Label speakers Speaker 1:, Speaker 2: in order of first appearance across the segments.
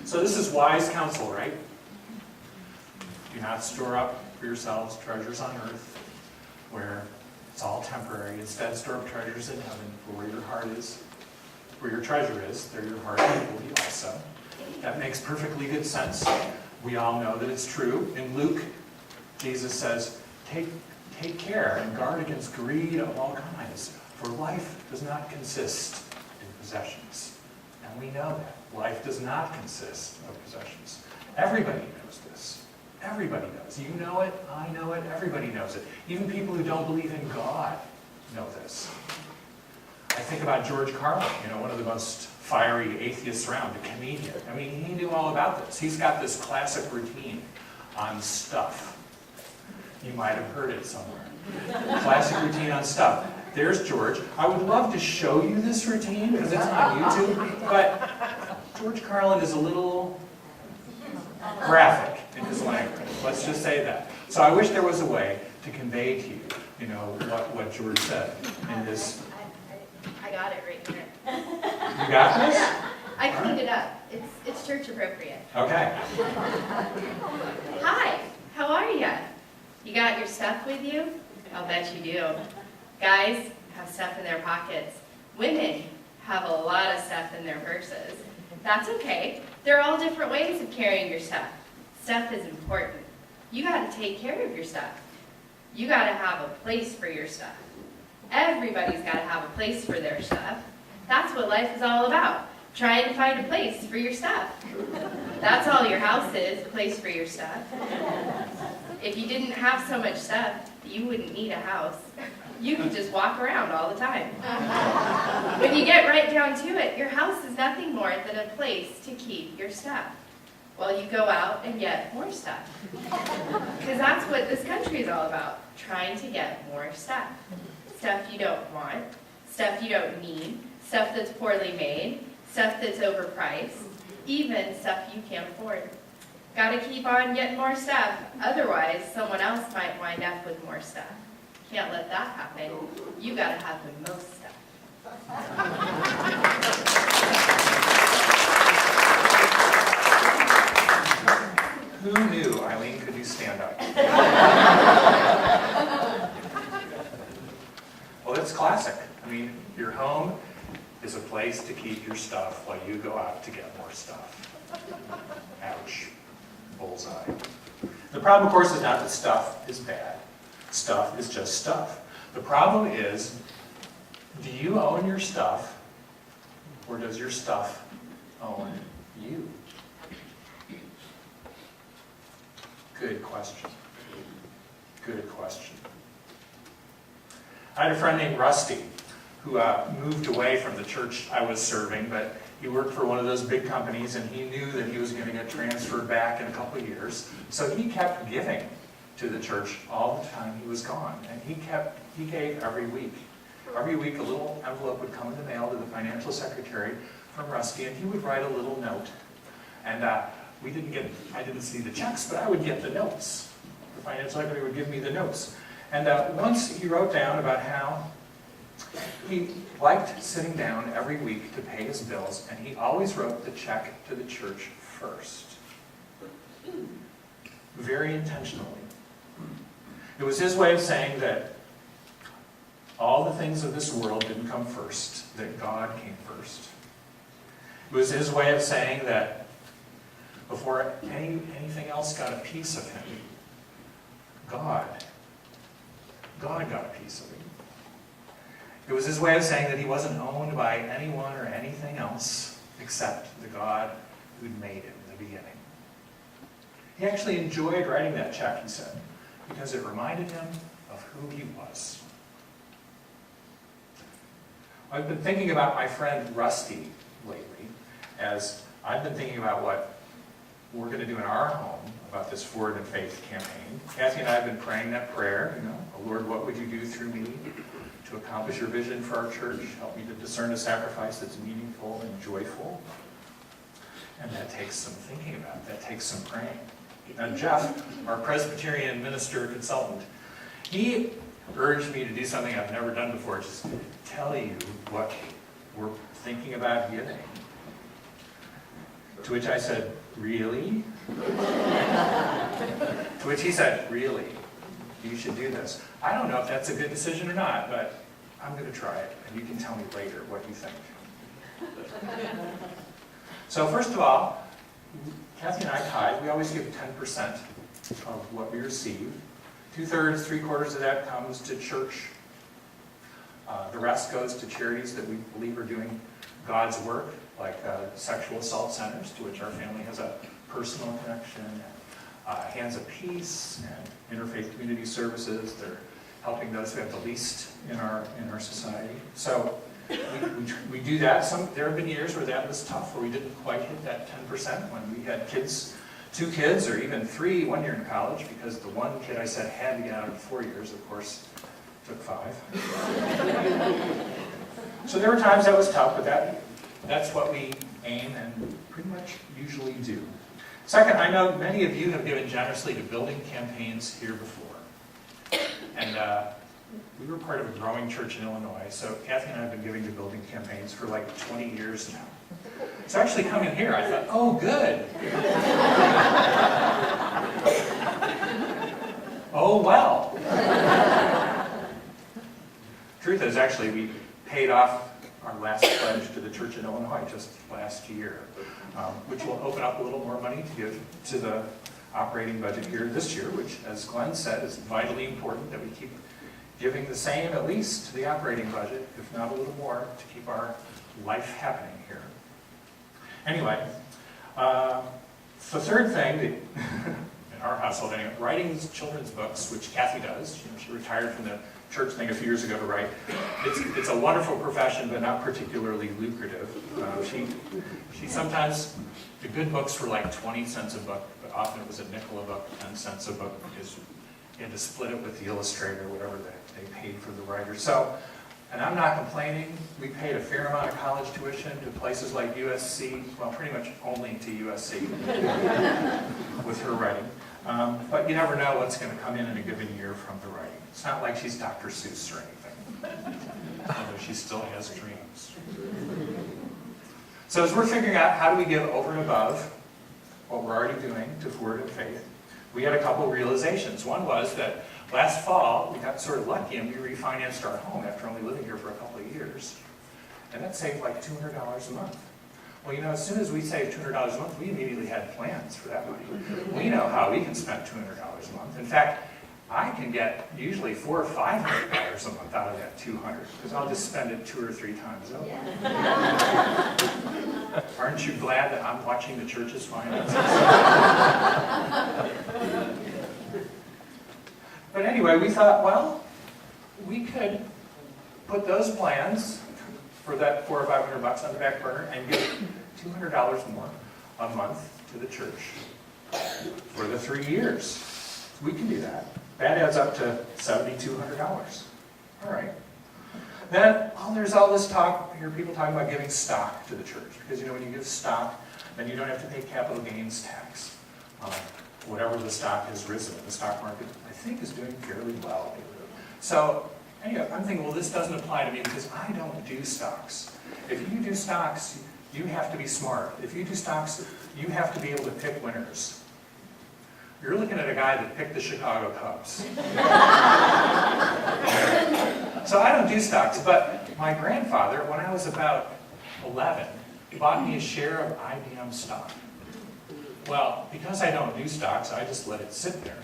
Speaker 1: So this is wise counsel, right? Do not store up for yourselves treasures on earth, where it's all temporary. Instead, store up treasures in heaven, for where your heart is, where your treasure is, there your heart will be also. That makes perfectly good sense. We all know that it's true. In Luke, Jesus says, take care and guard against greed of all kinds, for life does not consist in possessions. And we know that. Life does not consist of possessions. Everybody knows this. Everybody knows. You know it, I know it, everybody knows it. Even people who don't believe in God know this. I think about George Carlin, one of the most fiery atheists around, a comedian. I mean, he knew all about this. He's got this classic routine on stuff. You might have heard it somewhere. Classic routine on stuff. There's George. I would love to show you this routine because it's on YouTube, but George Carlin is a little graphic in his language. Let's just say that. So I wish there was a way to convey to you, what George said in this.
Speaker 2: I got it right here.
Speaker 1: You got this?
Speaker 2: Yeah, I cleaned it up. It's church appropriate.
Speaker 1: Okay.
Speaker 2: Hi, how are you? You got your stuff with you? I'll bet you do. Guys have stuff in their pockets. Women have a lot of stuff in their purses. That's okay. There are all different ways of carrying your stuff. Stuff is important. You got to take care of your stuff. You got to have a place for your stuff. Everybody's got to have a place for their stuff. That's what life is all about. Trying to find a place for your stuff. That's all your house is, a place for your stuff. If you didn't have so much stuff, you wouldn't need a house. You could just walk around all the time. When you get right down to it, your house is nothing more than a place to keep your stuff while you go out and get more stuff. Because that's what this country is all about, trying to get more stuff. Stuff you don't want, stuff you don't need, stuff that's poorly made, stuff that's overpriced, even stuff you can't afford. Gotta keep on getting more stuff, otherwise someone else might wind up with more stuff. Can't let that happen. You gotta have the most stuff.
Speaker 1: Who knew Eileen could do stand-up? Well, it's classic. I mean, your home is a place to keep your stuff while you go out to get more stuff. Ouch. Bullseye. The problem, of course, is not that stuff is bad. Stuff is just stuff. The problem is, do you own your stuff, or does your stuff own you? Good question. Good question. I had a friend named Rusty who moved away from the church I was serving, but he worked for one of those big companies, and he knew that he was going to get transferred back in a couple of years. So he kept giving to the church all the time he was gone, and he gave every week. Every week, a little envelope would come in the mail to the financial secretary from Rusty, and he would write a little note. And I didn't see the checks, but I would get the notes. The financial secretary would give me the notes. And once he wrote down about how he liked sitting down every week to pay his bills, and he always wrote the check to the church first. Very intentionally. It was his way of saying that all the things of this world didn't come first, that God came first. It was his way of saying that before anything else got a piece of him, God got a piece of him. It was his way of saying that he wasn't owned by anyone or anything else except the God who'd made him in the beginning. He actually enjoyed writing that check, he said, because it reminded him of who he was. I've been thinking about my friend Rusty lately, as I've been thinking about what we're going to do in our home about this Forward in Faith campaign. Kathy and I have been praying that prayer, oh Lord, what would you do through me to accomplish your vision for our church? Help me to discern a sacrifice that's meaningful and joyful. And that takes some thinking about, that takes some praying. Now Jeff, our Presbyterian minister consultant, he urged me to do something I've never done before, just tell you what we're thinking about giving. To which I said, really? To which he said, really? You should do this. I don't know if that's a good decision or not, but I'm going to try it, and you can tell me later what you think. So first of all, Kathy and I tithe. We always give 10% of what we receive. 2/3, 3/4 of that comes to church. The rest goes to charities that we believe are doing God's work, like sexual assault centers, to which our family has a personal connection, and Hands of Peace, and Interfaith Community Services. They're helping those who have the least in our society. So we do that. There have been years where that was tough, where we didn't quite hit that 10% when we had kids, 2 kids, or even 3 one year in college, because the one kid I said had to get out in 4 years, of course, took 5. So there were times that was tough, but that's what we aim and pretty much usually do. Second, I know many of you have given generously to building campaigns here before. And we were part of a growing church in Illinois, so Kathy and I have been giving to building campaigns for like 20 years now. So actually coming here, I thought, oh, good. Oh, well. Truth is, actually, we paid off our last pledge to the church in Illinois just last year, which will open up a little more money to give to the operating budget here this year, which, as Glenn said, is vitally important that we keep giving the same, at least, to the operating budget, if not a little more, to keep our life happening here. Anyway, the third thing that, in our household anyway, writing children's books, which Kathy does. She retired from the church thing a few years ago to write. It's a wonderful profession, but not particularly lucrative. She sometimes, the good books were like 20 cents a book, but often it was a nickel a book, 10 cents a book, because you had to split it with the illustrator, whatever they paid for the writer. So, and I'm not complaining. We paid a fair amount of college tuition to places like USC, well, pretty much only to USC with her writing. But you never know what's going to come in a given year from the writing. It's not like she's Dr. Seuss or anything, although she still has dreams. So as we're figuring out how do we give over and above what we're already doing to Forward in Faith, we had a couple realizations. One was that last fall, we got sort of lucky and we refinanced our home after only living here for a couple of years. And that saved like $200 a month. Well, you know, as soon as we saved $200 a month, we immediately had plans for that money. We know how we can spend $200 a month. In fact, I can get usually $400 or $500 a month out of that $200, because I'll just spend it 2 or 3 times over. Aren't you glad that I'm watching the church's finances? But anyway, we thought, well, we could put those plans for that $400 or $500 on the back burner and give $200 more a month to the church for the 3 years. We can do that. That adds up to $7,200. All right. Then there's all this talk, I hear people talking about giving stock to the church, because you know when you give stock, then you don't have to pay capital gains tax. Whatever the stock has risen. The stock market, I think, is doing fairly well. So anyway, I'm thinking, well, this doesn't apply to me because I don't do stocks. If you do stocks, you have to be smart. If you do stocks, you have to be able to pick winners. You're looking at a guy that picked the Chicago Cubs. So I don't do stocks, but my grandfather, when I was about 11, bought me a share of IBM stock. Well, because I don't do stocks, I just let it sit there.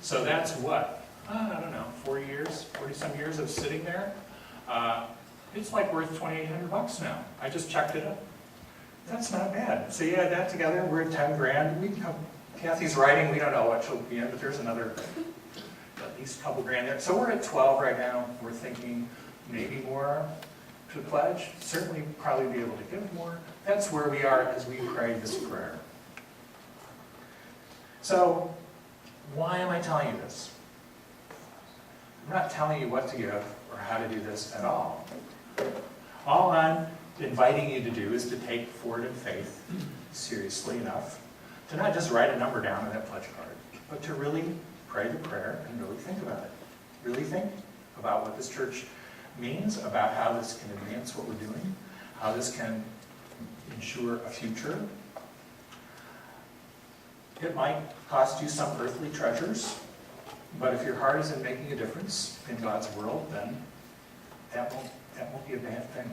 Speaker 1: So that's what? I don't know, 40-some years of sitting there. It's like worth $2,800 now. I just checked it up. That's not bad. So you add that together, we're at 10 grand. Kathy's writing, we don't know what she'll be in, but there's another, at least a couple grand there. So we're at 12 right now. We're thinking maybe more to pledge. Certainly probably be able to give more. That's where we are as we pray this prayer. So why am I telling you this? I'm not telling you what to give or how to do this at all. All I'm inviting you to do is to take Forward in Faith seriously enough to not just write a number down on that pledge card, but to really pray the prayer and really think about it. Really think about what this church means, about how this can advance what we're doing, how this can ensure a future It might cost you some earthly treasures, but if your heart is in making a difference in God's world, then that won't be a bad thing.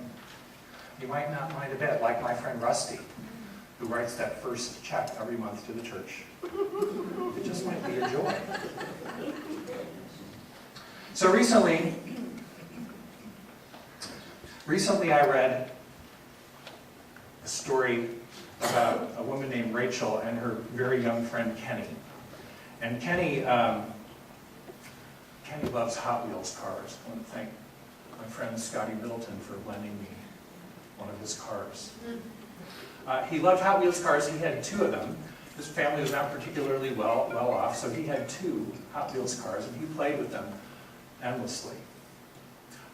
Speaker 1: You might not mind a bit, like my friend Rusty, who writes that first check every month to the church. It just might be a joy. So recently I read a story about a woman named Rachel and her very young friend Kenny. And Kenny loves Hot Wheels cars. I want to thank my friend Scotty Middleton for lending me one of his cars. He loved Hot Wheels cars. He had 2 of them. His family was not particularly well off, so he had 2 Hot Wheels cars, and he played with them endlessly.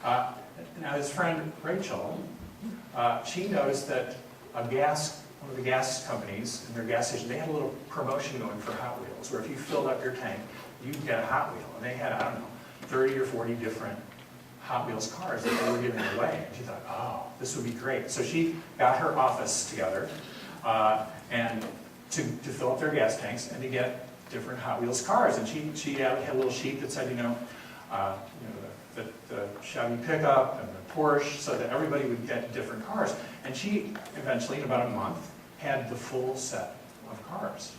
Speaker 1: Now his friend Rachel, she noticed that one of the gas companies in their gas station, they had a little promotion going for Hot Wheels, where if you filled up your tank, you'd get a Hot Wheel. And they had, I don't know, 30 or 40 different Hot Wheels cars that they were giving away. And she thought, oh, this would be great. So she got her office together and to fill up their gas tanks and to get different Hot Wheels cars. And she had a little sheet that said, the Chevy pickup and the Porsche, so that everybody would get different cars. And she eventually, in about a month, had the full set of cars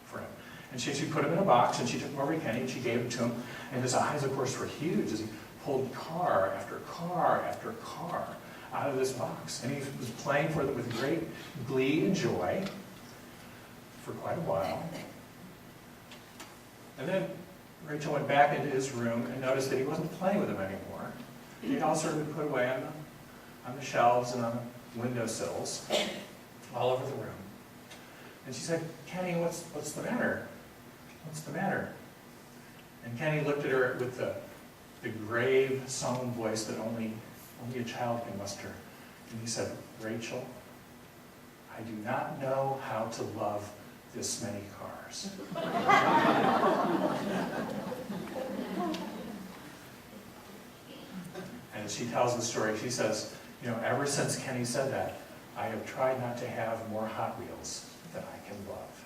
Speaker 1: for him. And she put them in a box, and she took them over to Kenny, and she gave them to him. And his eyes, of course, were huge as he pulled car after car after car out of this box. And he was playing for them with great glee and joy for quite a while. And then Rachel went back into his room and noticed that he wasn't playing with them anymore. They'd all sort of been put away on the shelves and on the windowsills all over the room. And she said, Kenny, what's the matter? What's the matter? And Kenny looked at her with the grave, solemn voice that only a child can muster. And he said, Rachel, I do not know how to love this many cars. And as she tells the story, she says, ever since Kenny said that, I have tried not to have more Hot Wheels than I can love.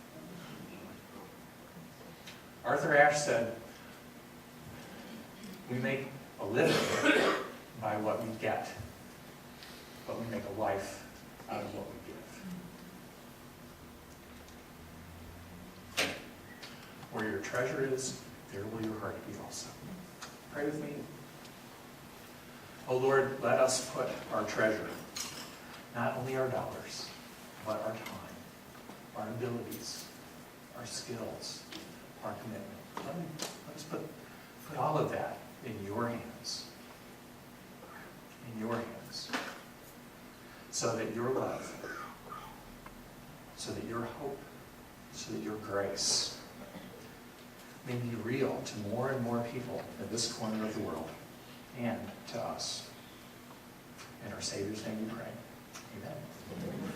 Speaker 1: Arthur Ashe said, we make a living by what we get, but we make a life out of what we give. Where your treasure is, there will your heart be also. Pray with me. Oh Lord, let us put our treasure, not only our dollars, but our time, our abilities, our skills, our commitment. Let us put all of that in your hands. In your hands. So that your love, so that your hope, so that your grace may be real to more and more people in this corner of the world and to us. In our Savior's name we pray. Amen.